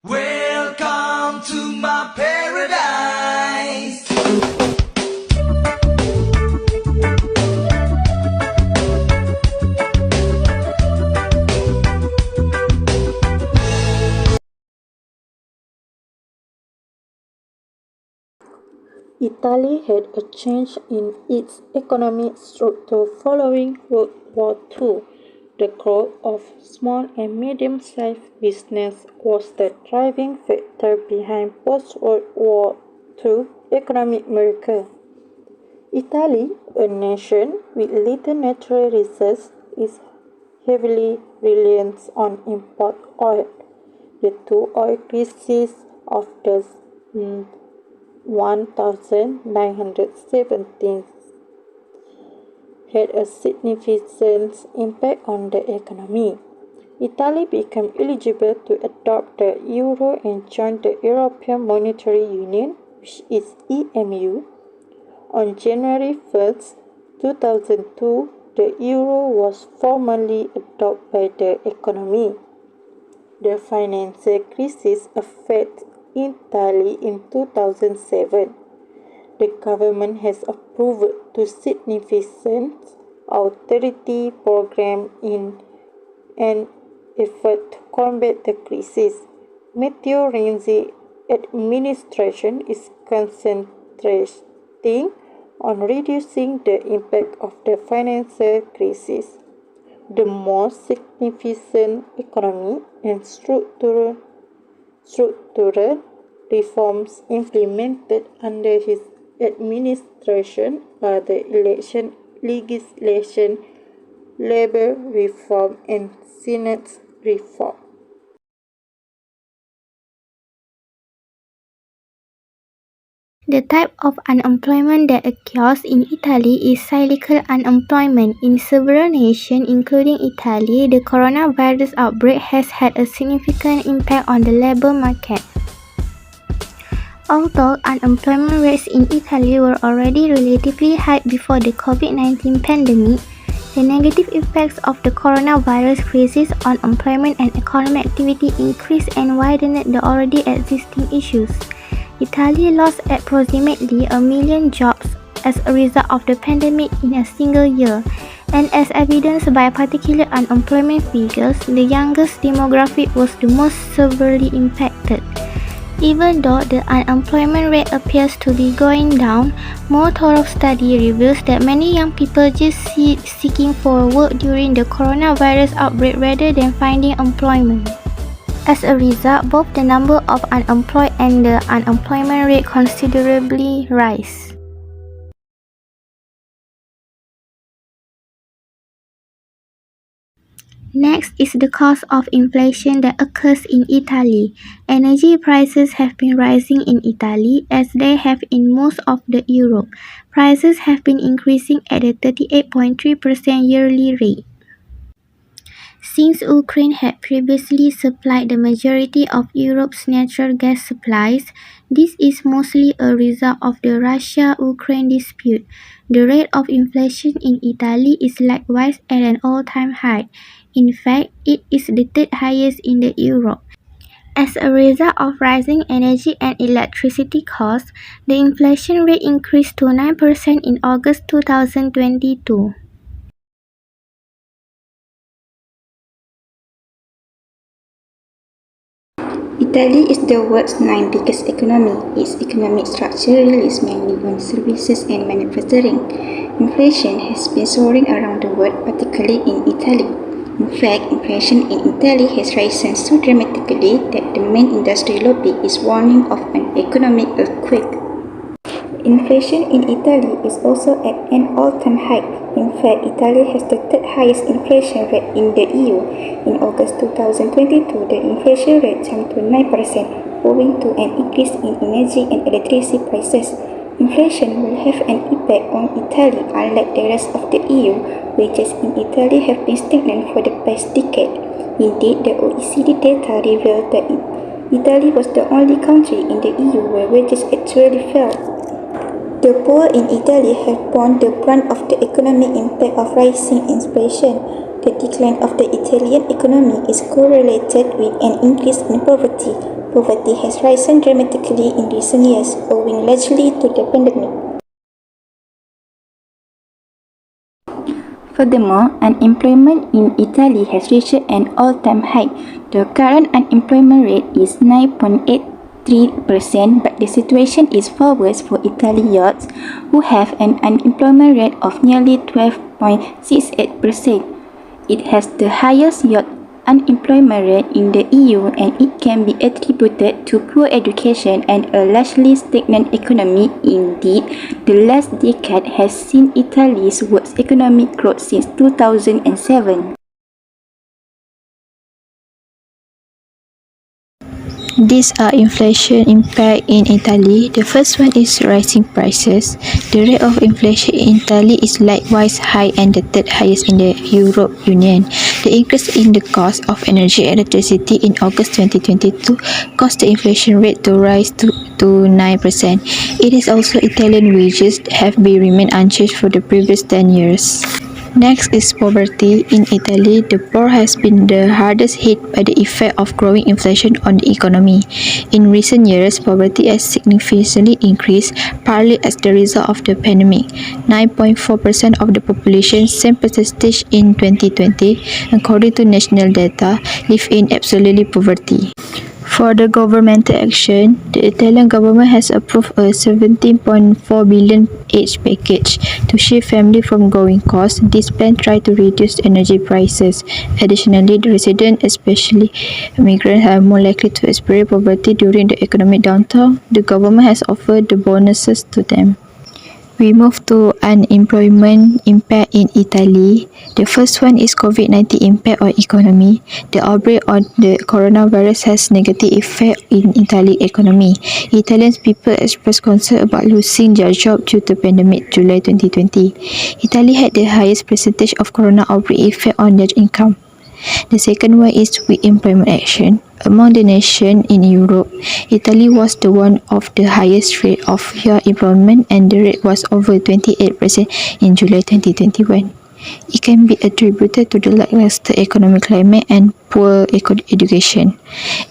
Welcome to my paradise. Italy had a change in its economic structure following World War II. The growth of small and medium-sized business was the driving factor behind post-World War II economic miracle. Italy, a nation with little natural resources, is heavily reliant on import oil. The two oil crises of the 1917 had a significant impact on the economy. Italy became eligible to adopt the euro and join the European Monetary Union, which is EMU, on January 1st, 2002. The euro was formally adopted by the economy. The financial crisis affected Italy in 2007. The government has approved two significant austerity programs in an effort to combat the crisis. Matteo Renzi's administration is concentrating on reducing the impact of the financial crisis. The most significant economic and structural reforms implemented under his administration are the election legislation, labor reform, and Senate reform. The type of unemployment that occurs in Italy is cyclical unemployment. In several nations, including Italy, the coronavirus outbreak has had a significant impact on the labor market. Although unemployment rates in Italy were already relatively high before the COVID-19 pandemic, the negative effects of the coronavirus crisis on employment and economic activity increased and widened the already existing issues. Italy lost approximately 1 million jobs as a result of the pandemic in a single year, and as evidenced by particular unemployment figures, the youngest demographic was the most severely impacted. Even though the unemployment rate appears to be going down, more thorough study reveals that many young people just seeking for work during the coronavirus outbreak rather than finding employment. As a result, both the number of unemployed and the unemployment rate considerably rise. Next is the cost of inflation that occurs in Italy. Energy prices have been rising in Italy as they have in most of Europe. Prices have been increasing at a 38.3% yearly rate. Since Ukraine had previously supplied the majority of Europe's natural gas supplies, this is mostly a result of the Russia-Ukraine dispute. The rate of inflation in Italy is likewise at an all-time high. In fact, it is the third highest in Europe. As a result of rising energy and electricity costs, the inflation rate increased to 9% in August 2022. Italy is the world's ninth biggest economy. Its economic structure relies mainly on services and manufacturing. Inflation has been soaring around the world, particularly in Italy. In fact, inflation in Italy has risen so dramatically that the main industry lobby is warning of an economic earthquake. Inflation in Italy is also at an all-time high. In fact, Italy has the third highest inflation rate in the EU. In August 2022, the inflation rate jumped to 9%, owing to an increase in energy and electricity prices. Inflation will have an impact on Italy unlike the rest of the EU. Wages in Italy have been stagnant for the past decade. Indeed, the OECD data revealed that Italy was the only country in the EU where wages actually fell. The poor in Italy have borne the brunt of the economic impact of rising inflation. The decline of the Italian economy is correlated with an increase in poverty. Poverty has risen dramatically in recent years, owing largely to the pandemic. Furthermore, unemployment in Italy has reached an all-time high. The current unemployment rate is 9.83%, but the situation is far worse for Italians, who have an unemployment rate of nearly 12.68%. It has the highest youth unemployment rate in the EU, and it can be attributed to poor education and a largely stagnant economy. Indeed, the last decade has seen Italy's worst economic growth since 2007. These are inflation impact in Italy. The first one is rising prices. The rate of inflation in Italy is likewise high and the third highest in the Europe Union. The increase in the cost of energy and electricity in August 2022 caused the inflation rate to rise to 9%. It is also Italian wages have been remained unchanged for the previous 10 years. Next is poverty. In Italy, the poor has been the hardest hit by the effect of growing inflation on the economy. In recent years, poverty has significantly increased, partly as the result of the pandemic. 9.4% of the population, same percentage in 2020, according to national data, live in absolute poverty. For the governmental action, the Italian government has approved a 17.4 billion aid package to shield families from growing costs. This plan tries to reduce energy prices. Additionally, the residents, especially migrants, are more likely to experience poverty during the economic downturn. The government has offered the bonuses to them. We move to unemployment impact in Italy. The first one is COVID-19 impact on economy. The outbreak of the coronavirus has negative effect in Italy economy. Italian people express concern about losing their job due to pandemic July 2020. Italy had the highest percentage of corona outbreak effect on their income. The second one is weak employment action. Among the nations in Europe, Italy was the one of the highest rate of young employment, and the rate was over 28% in July 2021. It can be attributed to the lackluster economic climate and poor education.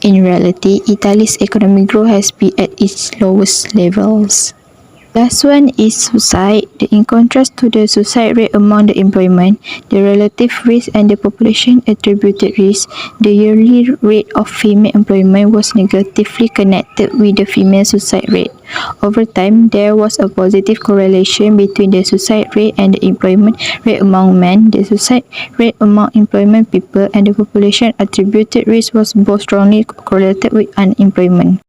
In reality, Italy's economic growth has been at its lowest levels. Last one is suicide. In contrast to the suicide rate among the employment, the relative risk and the population attributed risk, the yearly rate of female employment was negatively connected with the female suicide rate. Over time, there was a positive correlation between the suicide rate and the employment rate among men. The suicide rate among employment people and the population attributed risk was both strongly correlated with unemployment.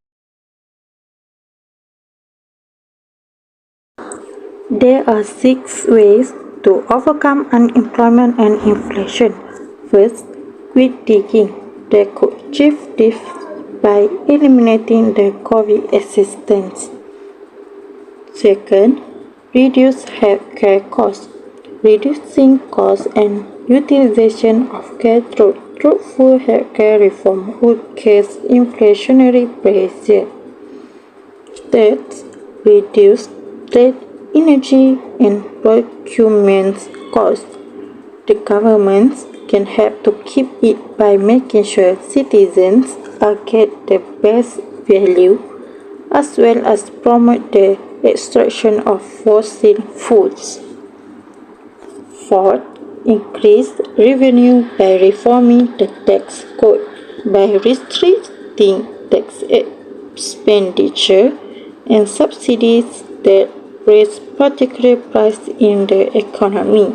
There are 6 ways to overcome unemployment and inflation. First, quit digging. They could achieve this by eliminating the COVID assistance. Second, reduce healthcare costs. Reducing costs and utilization of care through truthful healthcare reform would cause inflationary pressure. Third, reduce trade, energy and procurement costs. The governments can help to keep it by making sure citizens are get the best value, as well as promote the extraction of fossil fuels. Fourth, increase revenue by reforming the tax code. By restricting tax expenditure and subsidies that raise particular price in the economy.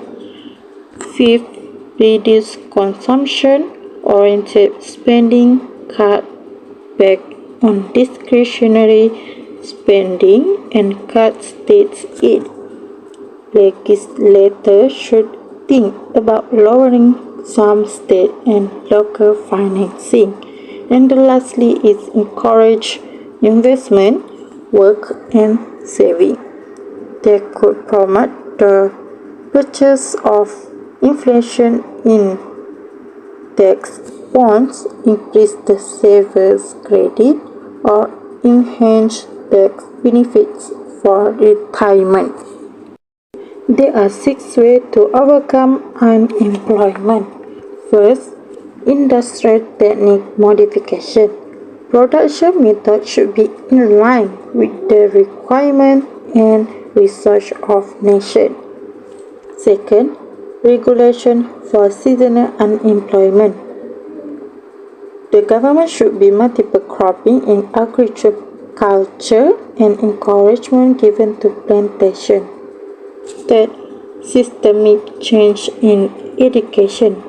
Fifth, reduce consumption-oriented spending, cut back on discretionary spending, and cut state aid. Legislators should think about lowering some state and local financing. And lastly is encourage investment, work, and saving. They could promote the purchase of inflation index bonds, increase the savers' credit, or enhance tax benefits for retirement. There are 6 ways to overcome unemployment. First, industrial technique modification. Production methods should be in line with the requirement and research of nation. Second, regulation for seasonal unemployment. The government should be multiple cropping in agriculture and encouragement given to plantation. Third, systemic change in education.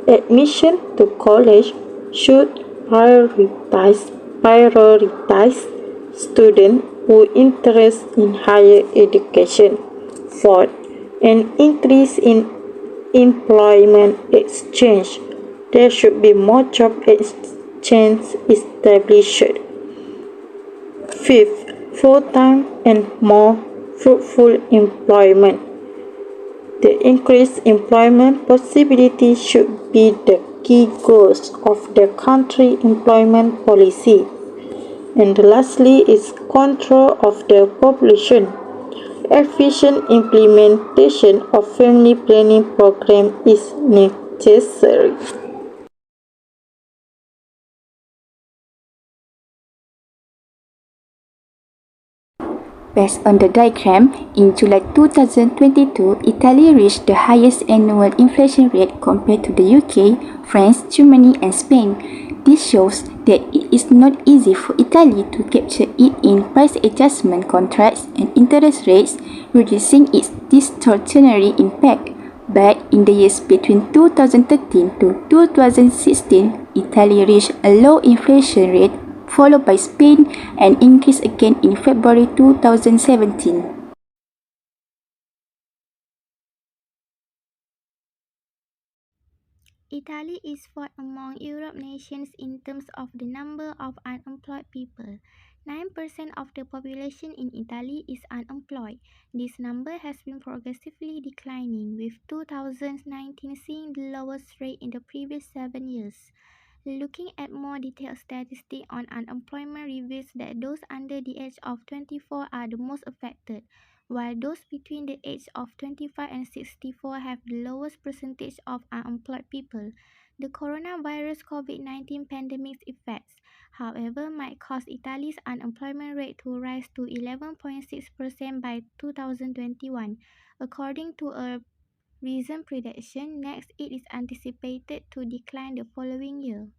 Admission to college should prioritize students who interest in higher education. Fourth, an increase in employment exchange. There should be more job exchange established. Fifth, full-time and more fruitful employment. The increased employment possibility should be the key goals of the country employment policy. And lastly is control of the population. Efficient implementation of family planning program is necessary. Based on the diagram, in July 2022, Italy reached the highest annual inflation rate compared to the UK, France, Germany, and Spain. This shows that it is not easy for Italy to capture it in price adjustment contracts and interest rates, reducing its distortionary impact. But in the years between 2013 to 2016, Italy reached a low inflation rate, followed by Spain and increased again in February 2017. Italy is fourth among Europe nations in terms of the number of unemployed people. 9% of the population in Italy is unemployed. This number has been progressively declining, with 2019 seeing the lowest rate in the previous 7 years. Looking at more detailed statistics on unemployment reveals that those under the age of 24 are the most affected, while those between the age of 25 and 64 have the lowest percentage of unemployed people. The coronavirus COVID-19 pandemic's effects, however, might cause Italy's unemployment rate to rise to 11.6% by 2021, according to a recent prediction. Next, it is anticipated to decline the following year.